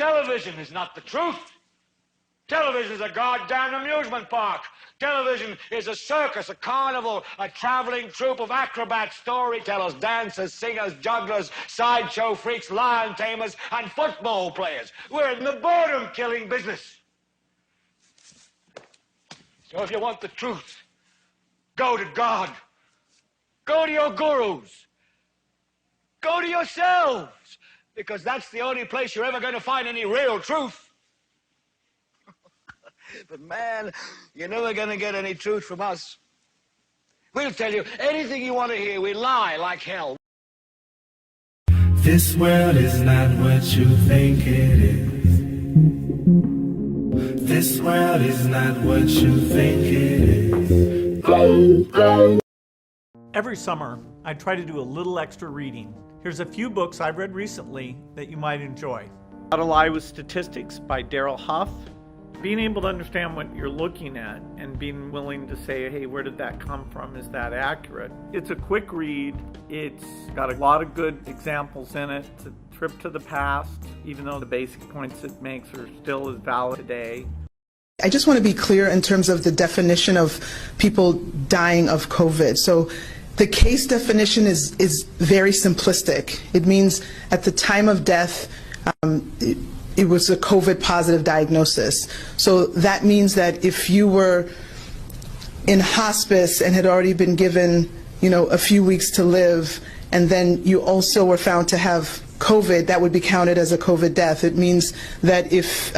Television is not the truth. Television is a goddamn amusement park. Television is a circus, a carnival, a traveling troupe of acrobats, storytellers, dancers, singers, jugglers, sideshow freaks, lion tamers, and football players. We're in the boredom-killing business. So if you want the truth, go to God. Go to your gurus. Go to yourselves, because that's the only place you're ever going to find any real truth. But man, you're never going to get any truth from us. We'll tell you anything you want to hear. We lie like hell. This world is not what you think it is. This world is not what you think it is. Every summer, I try to do a little extra reading. Here's a few books I've read recently that you might enjoy. How to Lie with Statistics by Daryl Huff. Being able to understand what you're looking at and being willing to say, hey, where did that come from? Is that accurate? It's a quick read. It's got a lot of good examples in it. It's a trip to the past, even though the basic points it makes are still as valid today. I just want to be clear in terms of the definition of people dying of COVID. So the case definition is very simplistic. It means at the time of death, it was a COVID positive diagnosis. So that means that if you were in hospice and had already been given, a few weeks to live, and then you also were found to have COVID, that would be counted as a COVID death. It means that if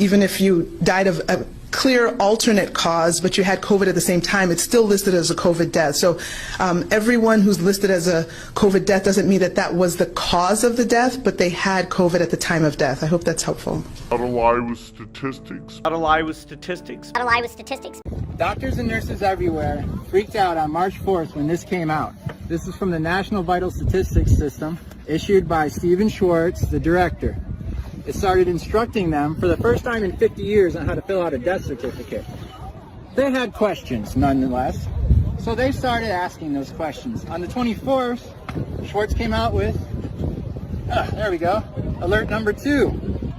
even if you died of a clear alternate cause, but you had COVID at the same time, it's still listed as a COVID death. So everyone who's listed as a COVID death doesn't mean that that was the cause of the death, but they had COVID at the time of death. I hope that's helpful. How to Lie with Statistics. How to Lie with Statistics. How to Lie with Statistics. Doctors and nurses everywhere freaked out on March 4th when this came out. This is from the National Vital Statistics System, issued by Stephen Schwartz, the director. It started instructing them for the first time in 50 years on how to fill out a death certificate. They had questions, nonetheless, so they started asking those questions. On the 24th, Schwartz came out with, there we go, alert number 2.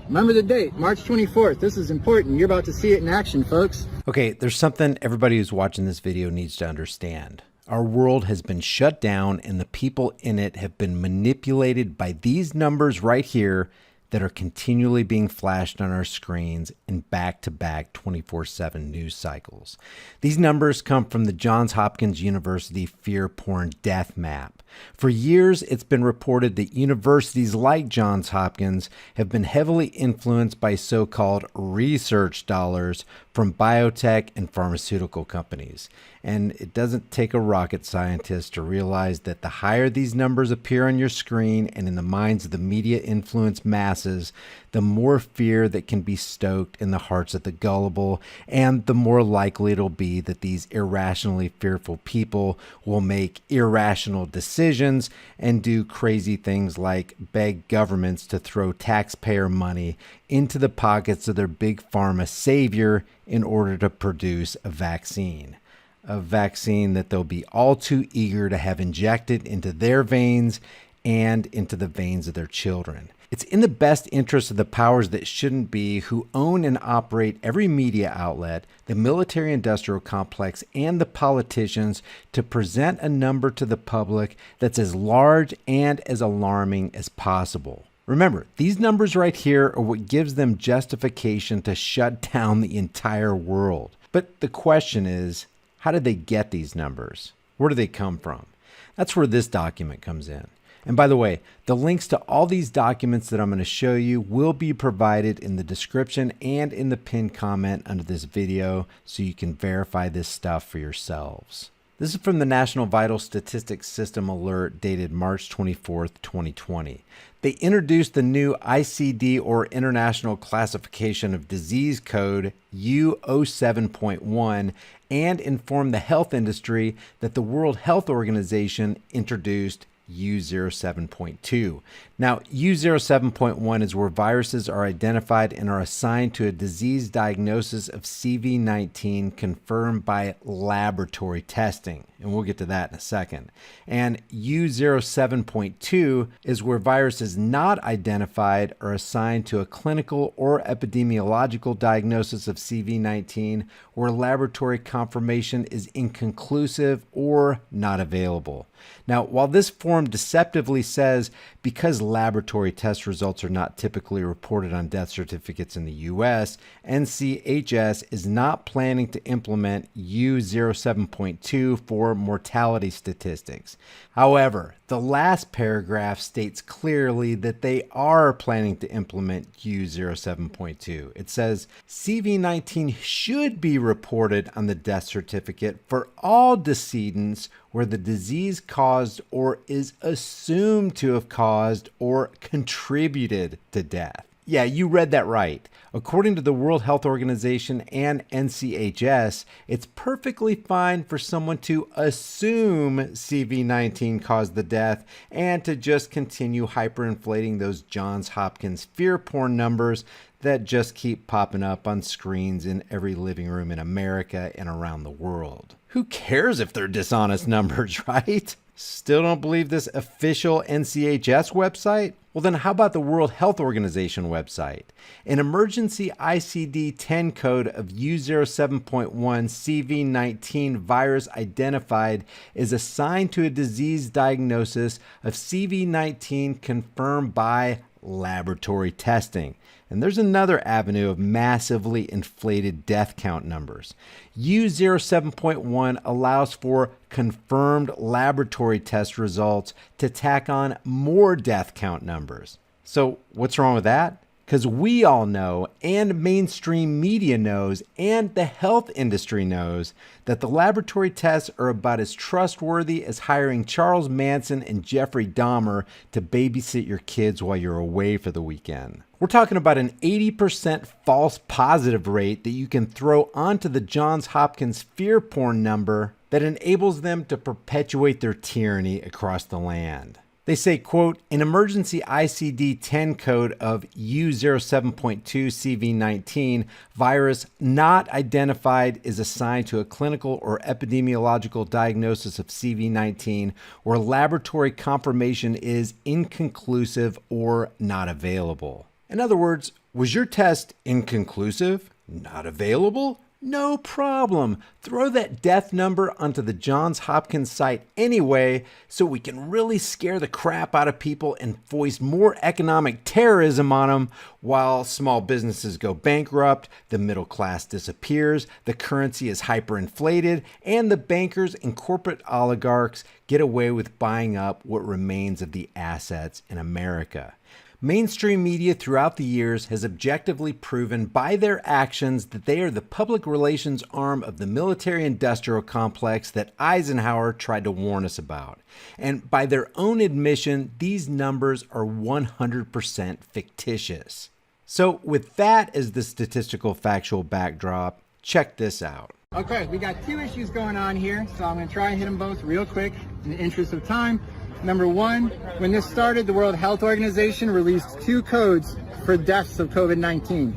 Remember the date, March 24th. This is important. You're about to see it in action, folks. Okay, there's something everybody who's watching this video needs to understand. Our world has been shut down and the people in it have been manipulated by these numbers right here that are continually being flashed on our screens in back-to-back 24/7 news cycles. These numbers come from the Johns Hopkins University Fear Porn Death Map. For years, it's been reported that universities like Johns Hopkins have been heavily influenced by so-called research dollars from biotech and pharmaceutical companies. And it doesn't take a rocket scientist to realize that the higher these numbers appear on your screen and in the minds of the media influenced masses, the more fear that can be stoked in the hearts of the gullible, and the more likely it'll be that these irrationally fearful people will make irrational decisions and do crazy things like beg governments to throw taxpayer money into the pockets of their big pharma savior in order to produce a vaccine that they'll be all too eager to have injected into their veins and into the veins of their children. It's in the best interest of the powers that shouldn't be, who own and operate every media outlet, the military-industrial complex, and the politicians, to present a number to the public that's as large and as alarming as possible. Remember, these numbers right here are what gives them justification to shut down the entire world. But the question is, how did they get these numbers? Where do they come from? That's where this document comes in. And by the way, the links to all these documents that I'm going to show you will be provided in the description and in the pinned comment under this video, so you can verify this stuff for yourselves. This is from the National Vital Statistics System alert dated March 24th, 2020. They introduced the new ICD, or International Classification of Disease Code U07.1, and informed the health industry that the World Health Organization introduced U07.2. Now, U07.1 is where viruses are identified and are assigned to a disease diagnosis of CV-19 confirmed by laboratory testing. And we'll get to that in a second. And U07.2 is where viruses not identified are assigned to a clinical or epidemiological diagnosis of CV-19 where laboratory confirmation is inconclusive or not available. Now, while this form deceptively says because laboratory test results are not typically reported on death certificates in the U.S., NCHS is not planning to implement U07.2 for mortality statistics. However, the last paragraph states clearly that they are planning to implement U07.2. It says CV-19 should be reported on the death certificate for all decedents where the disease caused or is assumed to have caused or contributed to death. Yeah, you read that right. According to the World Health Organization and NCHS, it's perfectly fine for someone to assume CV-19 caused the death and to just continue hyperinflating those Johns Hopkins fear porn numbers that just keep popping up on screens in every living room in America and around the world. Who cares if they're dishonest numbers, right? Still don't believe this official NCHS website? Well, then how about the World Health Organization website? An emergency ICD-10 code of U07.1 CV-19 virus identified is assigned to a disease diagnosis of CV-19 confirmed by laboratory testing. And there's another avenue of massively inflated death count numbers. U07.1 allows for confirmed laboratory test results to tack on more death count numbers. So what's wrong with that? Because we all know, and mainstream media knows, and the health industry knows, that the laboratory tests are about as trustworthy as hiring Charles Manson and Jeffrey Dahmer to babysit your kids while you're away for the weekend. We're talking about an 80% false positive rate that you can throw onto the Johns Hopkins fear porn number that enables them to perpetuate their tyranny across the land. They say, quote, an emergency ICD-10 code of U07.2 CV-19 virus not identified is assigned to a clinical or epidemiological diagnosis of CV-19 where laboratory confirmation is inconclusive or not available. In other words, was your test inconclusive? Not available? No problem. Throw that death number onto the Johns Hopkins site anyway so we can really scare the crap out of people and foist more economic terrorism on them while small businesses go bankrupt, the middle class disappears, the currency is hyperinflated, and the bankers and corporate oligarchs get away with buying up what remains of the assets in America. Mainstream media throughout the years has objectively proven by their actions that they are the public relations arm of the military-industrial complex that Eisenhower tried to warn us about. And by their own admission, these numbers are 100% fictitious. So with that as the statistical factual backdrop, check this out. Okay, we got two issues going on here, so I'm going to try and hit them both real quick in the interest of time. Number one, when this started, the World Health Organization released two codes for deaths of COVID-19,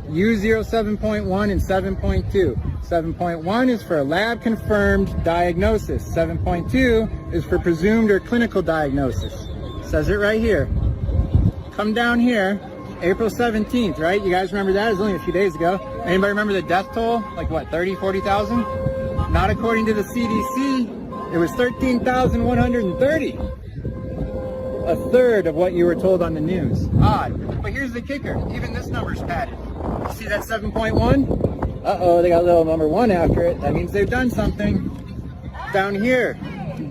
U07.1 and 7.2. 7.1 is for a lab-confirmed diagnosis. 7.2 is for presumed or clinical diagnosis. It says it right here. Come down here, April 17th, right? You guys remember that? It was only a few days ago. Anybody remember the death toll? Like what, 30, 40,000? Not according to the CDC. It was 13,130. A third of what you were told on the news. Odd. But here's the kicker. Even this number's padded. You see that 7.1? Uh-oh, they got a little number 1 after it. That means they've done something. Down here,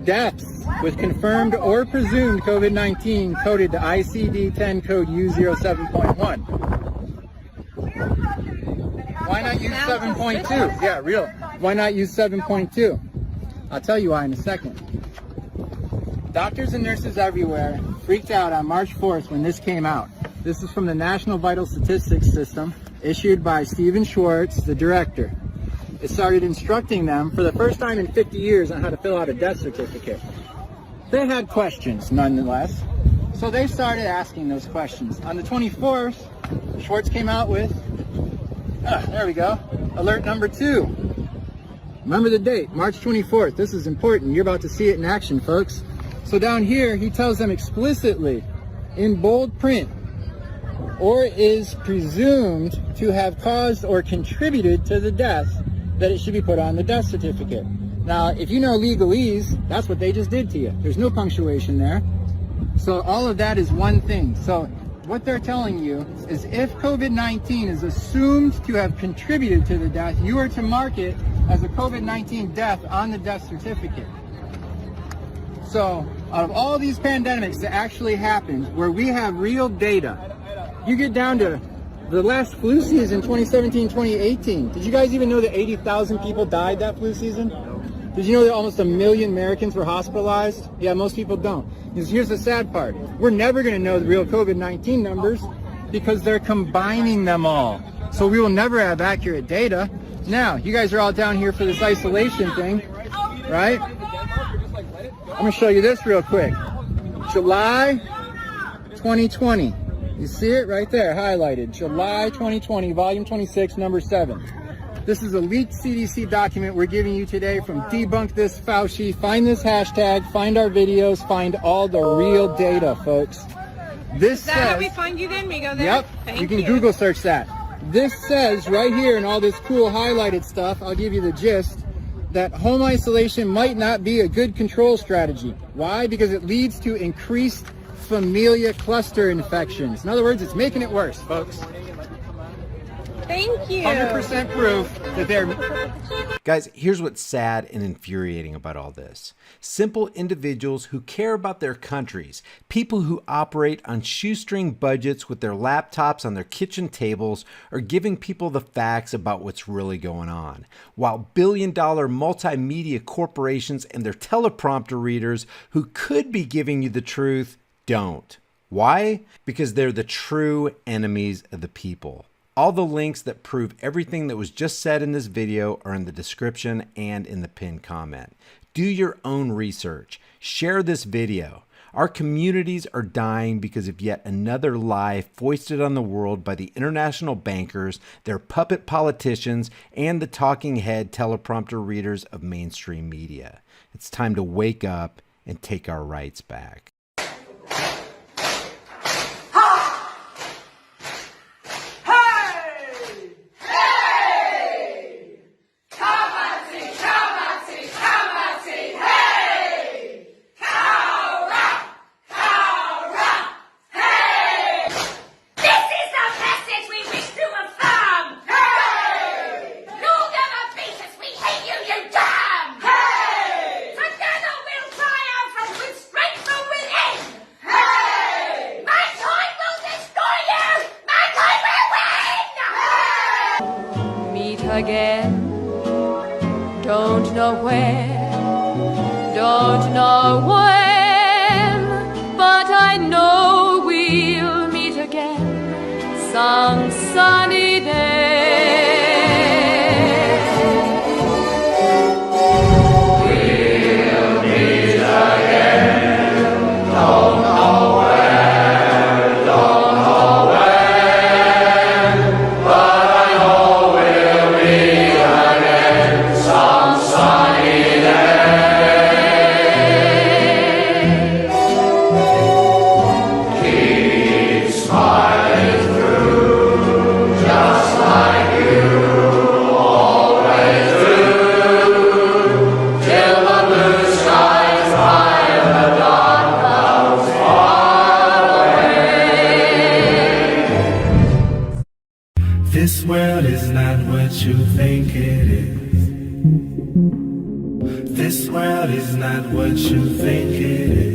deaths with confirmed or presumed COVID-19 coded to ICD-10 code U07.1. Why not use 7.2? Yeah, real. Why not use 7.2? I'll tell you why in a second. Doctors and nurses everywhere freaked out on March 4th when this came out. This is from the National Vital Statistics System, issued by Stephen Schwartz, the director. It started instructing them for the first time in 50 years on how to fill out a death certificate. They had questions, nonetheless. So they started asking those questions. On the 24th, Schwartz came out with, there we go, alert number 2. Remember the date, March 24th. This is important. You're about to see it in action, folks. So down here, he tells them explicitly, in bold print, or is presumed to have caused or contributed to the death, that it should be put on the death certificate. Now, if you know legalese, that's what they just did to you. There's no punctuation there. So all of that is one thing. So what they're telling you is if COVID-19 is assumed to have contributed to the death, you are to mark it as a COVID-19 death on the death certificate. So out of all these pandemics that actually happened, where we have real data, you get down to the last flu season, 2017, 2018. Did you guys even know that 80,000 people died that flu season? Did you know that almost 1 million Americans were hospitalized? Yeah, most people don't. Because here's the sad part. We're never going to know the real COVID-19 numbers because they're combining them all. So we will never have accurate data. Now, you guys are all down here for this isolation thing, right? I'm going to show you this real quick. July 2020. You see it right there, highlighted. July 2020, volume 26, number 7. This is a leaked CDC document we're giving you today from Debunk This Fauci. Find this hashtag, find our videos, find all the real data, folks. This Is that says, how we find you then? We go there? Yep, Thank you can Google search that. This says right here in all this cool highlighted stuff, I'll give you the gist, that home isolation might not be a good control strategy. Why? Because it leads to increased familial cluster infections. In other words, it's making it worse, folks. Thank you. 100% proof that they're... Guys, here's what's sad and infuriating about all this. Simple individuals who care about their countries, people who operate on shoestring budgets with their laptops on their kitchen tables, are giving people the facts about what's really going on, while billion-dollar multimedia corporations and their teleprompter readers who could be giving you the truth don't. Why? Because they're the true enemies of the people. All the links that prove everything that was just said in this video are in the description and in the pinned comment. Do your own research. Share this video. Our communities are dying because of yet another lie foisted on the world by the international bankers, their puppet politicians, and the talking head teleprompter readers of mainstream media. It's time to wake up and take our rights back. Again, don't know where, don't know when, but I know we'll meet again some sunny day. We'll meet again, don't know where, don't know when, but I know we'll meet again some sunny day. Keep smiling through, just like you always do, till the blue skies hide the dark clouds far away. This world is not what you think it is. This world is not what you think it is.